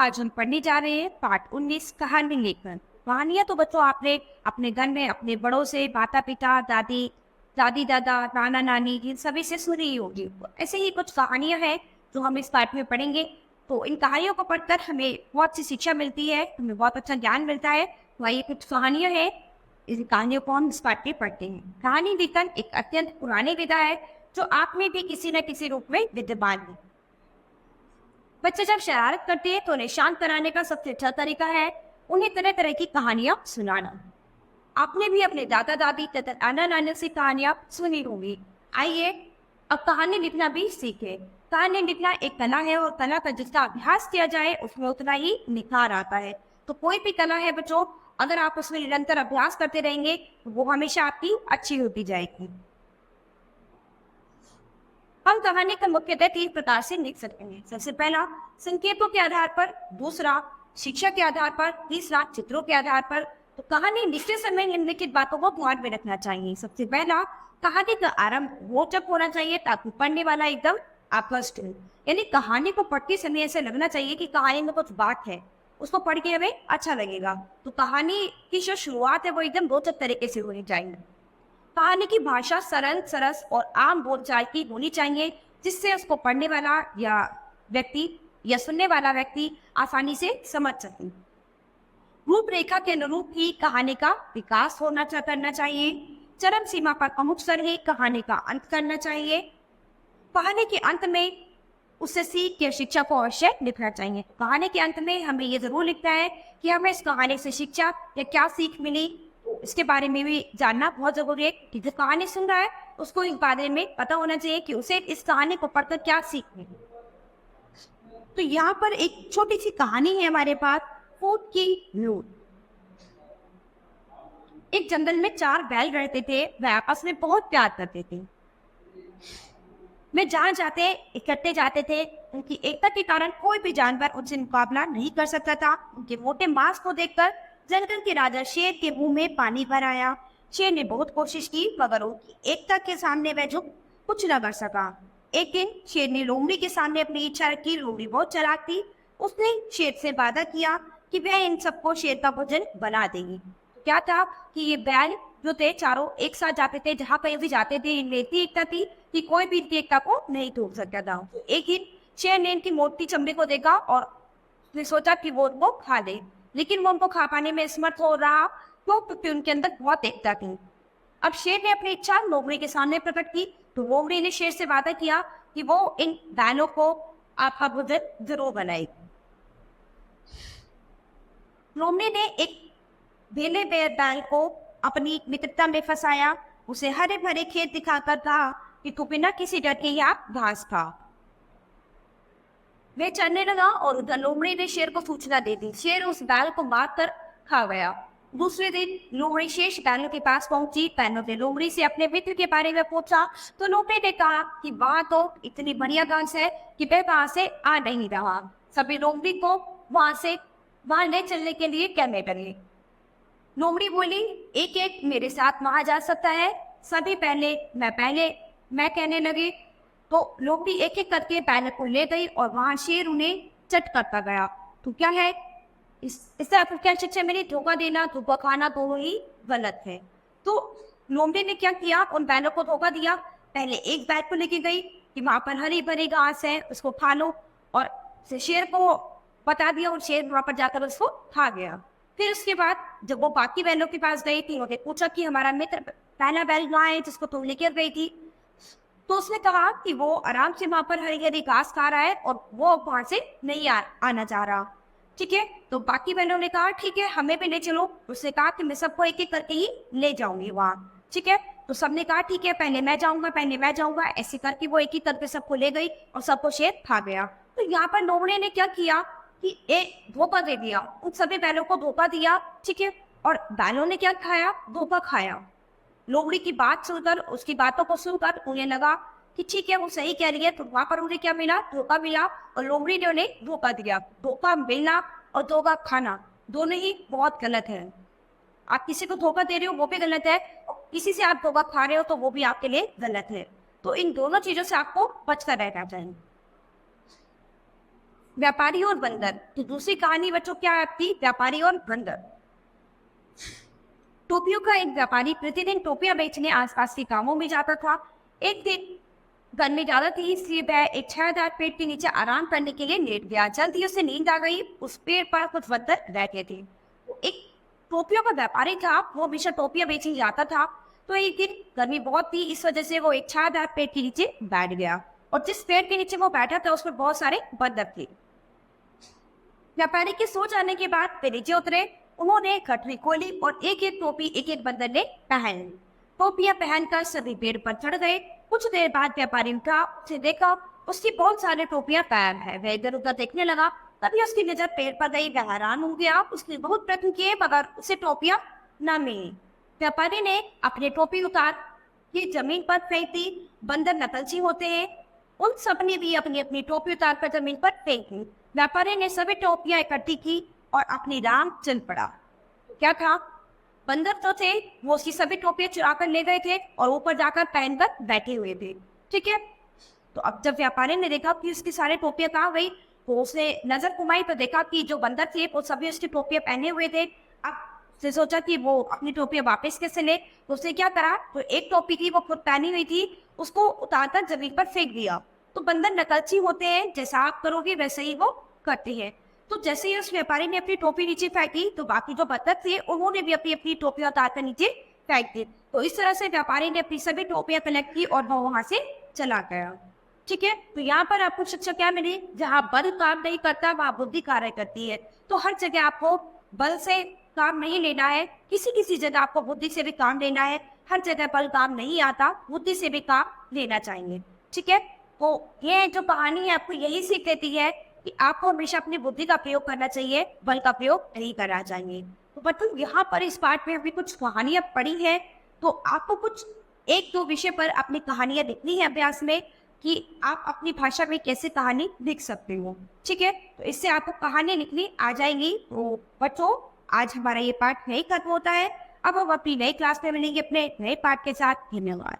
आज हम पढ़ने जा रहे हैं पाठ 19 कहानी लेखन। कहानियां तो बच्चों आपने अपने घर में अपने बड़ों से, माता पिता, दादी दादी दादा, नाना नानी, इन सभी से सुनी ही होगी। ऐसे ही कुछ कहानियां हैं जो हम इस पाठ में पढ़ेंगे। तो इन कहानियों को पढ़कर हमें बहुत सी शिक्षा मिलती है, हमें बहुत अच्छा ज्ञान मिलता है। तो आइए कुछ कहानियां हैं, इस कहानियों को हम इस पाठ में पढ़ते हैं। कहानी लेखन एक अत्यंत पुरानी विधा है जो आप में भी किसी न किसी रूप में विद्यमान है। बच्चे जब शरारत करते हैं तो उन्हें शांत कराने का सबसे अच्छा तरीका है उन्हें तरह तरह की कहानियां सुनाना। आपने भी अपने दादा दादी तथा नाना नानी से कहानियां सुनी होंगी। आइए अब कहानी लिखना भी सीखे। कहानी लिखना एक कला है और कला का जितना अभ्यास किया जाए उसमें उतना ही निखार आता है। तो कोई भी कला है बच्चों, अगर आप उसमें निरंतर अभ्यास करते रहेंगे तो वो हमेशा आपकी अच्छी होती जाएगी। हम कहानी का मुख्यतः 3 प्रकार से लिख सकते हैं। सबसे पहला संकेतों के आधार पर, दूसरा शिक्षा के आधार पर, तीसरा चित्रों के आधार पर। तो कहानी लिखते समय निम्नलिखित बातों को ध्यान में रखना चाहिए। सबसे पहला, कहानी का आरंभ रोचक होना चाहिए ताकि पढ़ने वाला एकदम आकृष्ट हो। यानी कहानी को पढ़ते समय ऐसे लगना चाहिए कि कहानी में कुछ बात है, उसको पढ़ के हमें अच्छा लगेगा। तो कहानी की जो शुरुआत है वो एकदम रोचक तरीके से होनी चाहिए। कहानी की भाषा सरल, सरस और आम बोलचाल की होनी चाहिए जिससे उसको पढ़ने वाला या व्यक्ति या सुनने वाला व्यक्ति आसानी से समझ सके। रूपरेखा के अनुरूप ही कहानी का विकास करना चाहिए। चरम सीमा पर पहुंचकर ही कहानी का अंत करना चाहिए। कहानी के अंत में उससे सीख या शिक्षा को अवश्य लिखना चाहिए। कहानी के अंत में हमें ये जरूर लिखना है कि हमें इस कहानी से शिक्षा या क्या सीख मिली। तो इसके बारे में भी जानना बहुत जरूरी है कि जो कहानी सुन रहा है उसको इस बारे में पता होना चाहिए कि उसे इस कहानी को पढ़कर क्या सीख मिली। तो यहाँ पर एक छोटी सी कहानी है हमारे पास, फूट की लूट। एक जंगल में 4 बैल रहते थे, वह आपस में बहुत प्यार करते थे। वे जहाँ जाते इकट्ठे जाते थे। उनकी एकता के कारण कोई भी जानवर उनसे मुकाबला नहीं कर सकता था। उनके मोटे मांस को देखकर जंगल के राजा शेर के मुंह में पानी भर आया। शेर ने बहुत कोशिश की मगर उनकी एकता के सामने वह झुक कुछ न कर सका। एक दिन शेर ने लोमड़ी के सामने अपनी इच्छा रखी। लोमड़ी बहुत चालाक थी, उसने शेर से वादा किया कि वह इन सबको शेर का भोजन बना देगी। क्या था कि ये बैल जो थे चारों एक साथ जाते थे, जहाँ कहीं भी जाते थे इनमें इतनी एकता थी कि कोई भी इनकी एकता को नहीं तोड़ सकता था। एक दिन शेर ने इनकी मोटी चमड़ी को देखा और उसने सोचा कि वो उनको खा ले, लेकिन वो उनको खा पाने में असमर्थ हो रहा क्योंकि उनके अंदर बहुत एकता थी। अब शेर ने अपनी इच्छा लोमड़ी के सामने प्रकट की। तो लोमड़ी ने शेर से वादा किया कि वो इन बैलों को आपका भोजन जरूर बनाएगी। लोमड़ी ने एक बेले बैल को अपनी मित्रता में फंसाया, उसे हरे भरे खेत दिखाकर कहा कि तू बिना किसी डर के यहाँ घास खा। वे चलने लगा और उधर लोमड़ी ने शेर को सूचना दे दी। शेर उस बैल को मारकर खा गया। दूसरे दिन लोमड़ी शेष बैलों के पास पहुंची। बैलों ने लोमड़ी से अपने मित्र के बारे में पूछा तो लोमड़ी ने कहा कि वहां तो इतनी बढ़िया घास है कि वह वहां से आ नहीं रहा। सभी लोमड़ी को वहां ले चलने के लिए कहने लगे। लोमड़ी बोली, एक एक मेरे साथ वहां जा सकता है। सभी पहले मैं कहने लगे। तो लोमड़ी एक एक करके बैल को ले गई और वहां शेर उन्हें चट करता गया। तो क्या है इससे आपको क्या शिक्षा मिली? धोखा देना, धोखा खाना दोनों ही गलत है। तो लोमड़ी ने क्या किया, उन बैलों को धोखा दिया। पहले एक बैल को लेके गई कि वहां पर हरी भरी घास है, उसको खा लो, और शेर को बता दिया और शेर वहां पर जाकर उसको खा गया। फिर उसके बाद जब वो बाकी बैलों के पास गई थी, उन्होंने पूछा कि हमारा मित्र पहला बैल कहाँ है जिसको तुम लेकर गई थी? तो उसने कहा कि वो आराम से वहां पर हरी हरी घास खा रहा है और वो वहां से नहीं आना चाह रहा। ठीक है, तो बाकी बहनों ने कहा ठीक है हमें भी ले चलो। उसने कहा कि मैं सबको एक एक करके ही ले जाऊंगी वहां। ठीक है, तो सबने कहा ठीक है पहले मैं जाऊंगा। ऐसे करके वो एक ही करके सबको ले गई और सबको शेर खा गया। तो यहाँ पर लोमड़ी ने क्या किया कि एक धोखा दे दिया, उन सभी बैलों को धोखा दिया। ठीक है, और बैलों ने क्या खाया? धोखा खाया। लोमड़ी की बात सुनकर, उसकी बातों को सुनकर उन्हें लगा कि ठीक है वो सही कह रही है। तो वहां पर उन्हें क्या मिला? धोखा मिला, और लोमड़ी ने उन्हें धोखा दिया। धोखा मिलना और धोखा खाना दोनों ही बहुत गलत है। आप किसी को धोखा दे रहे हो वो भी गलत है, और किसी से आप धोखा खा रहे हो तो वो भी आपके लिए गलत है। तो इन दोनों चीजों से आपको बचकर रहना चाहिए। व्यापारी और बंदर। तो दूसरी कहानी बच्चों क्या है आपकी, व्यापारी और बंदर। टोपियों का एक व्यापारी प्रतिदिन टोपियां बेचने आसपास के गांवों में जाता था। एक दिन गर्मी ज्यादा थी, इसलिए वह एक छायादार पेड़ के नीचे आराम करने के लिए लेट गया। जल्दी उसे नींद आ गई। उस पेड़ पर कुछ बंदर बैठे थे। एक टोपियों का व्यापारी था, वो हमेशा टोपियां बेचने जाता था। तो एक दिन गर्मी बहुत थी, इस वजह से वो एक छायादार पेड़ के नीचे बैठ गया, और जिस पेड़ के नीचे वो बैठा था उस पर बहुत सारे बंदर थे। व्यापारी के सो जाने के बाद वे नीचे उतरे। उन्होंने गठरी खोली और एक एक टोपी एक एक बंदर ने पहन ली। टोपियां पहनकर सभी पेड़ पर चढ़ गए। कुछ देर बाद व्यापारी उठा, उसे देखा उसकी बहुत सारी टोपियां गायब है। वह इधर उधर देखने लगा, तभी उसकी नजर पेड़ पर गई। वह हैरान हो गया। उसने बहुत प्रयत्न किए मगर उसे टोपियां न मिली। व्यापारी ने अपनी टोपी उतार के जमीन पर फेंक दी। बंदर नकलची होते हैं, उन सब ने भी अपनी अपनी टोपी उतार कर जमीन पर फेंक दी। व्यापारी ने सभी टोपियां इकट्ठी की और अपनी राह चल पड़ा। क्या था, बंदर तो थे, वो उसकी सभी टोपियां चुरा कर ले गए थे और ऊपर जाकर पहनकर बैठे हुए थे। ठीक है, तो अब जब व्यापारी ने देखा कि उसकी सारी टोपियां कहाँ गई, तो उसने नजर घुमाई तो देखा कि जो बंदर थे वो सभी उसकी टोपियां पहने हुए थे। अब उसने सोचा कि वो अपनी टोपियां वापस कैसे ले। तो उसने क्या करा, तो एक टोपी थी वो खुद पहनी हुई थी, उसको उतारकर जमीन पर फेंक दिया। तो बंदर नकलची होते हैं, जैसा आप करोगे वैसे ही वो करते हैं। तो जैसे ही उस व्यापारी ने अपनी टोपी नीचे फेंकी, तो बाकी जो बंदर थे उन्होंने भी अपनी अपनी टोपियां उतारकर नीचे फेंक दी। तो इस तरह से व्यापारी ने अपनी सभी टोपियां कलेक्ट की और वो वहां से चला गया। ठीक है, तो यहाँ पर आपको शिक्षा क्या मिली, जहाँ बल काम नहीं करता वहाँ बुद्धि कार्य करती है। तो हर जगह आपको बल से काम नहीं लेना है, किसी किसी जगह आपको बुद्धि से भी काम लेना है। हर जगह बल काम नहीं आता, बुद्धि से भी काम लेना चाहिए। ठीक है, तो ये जो कहानी है आपको यही सीख देती है कि आपको हमेशा अपनी बुद्धि का प्रयोग करना चाहिए, बल का प्रयोग नहीं करना चाहिए। तो बच्चों यहाँ पर इस पाठ में अभी कुछ कहानियां पढ़ी हैं, तो आपको कुछ एक दो विषय पर अपनी कहानियां लिखनी है अभ्यास में, कि आप अपनी भाषा में कैसे कहानी लिख सकते हो। ठीक है, तो इससे आपको कहानी लिखनी आ जाएंगी। तो बच्चों आज हमारा ये पाठ यही खत्म होता है। अब हम अपनी नई क्लास में मिलेंगे अपने नए पाठ के साथ। धन्यवाद।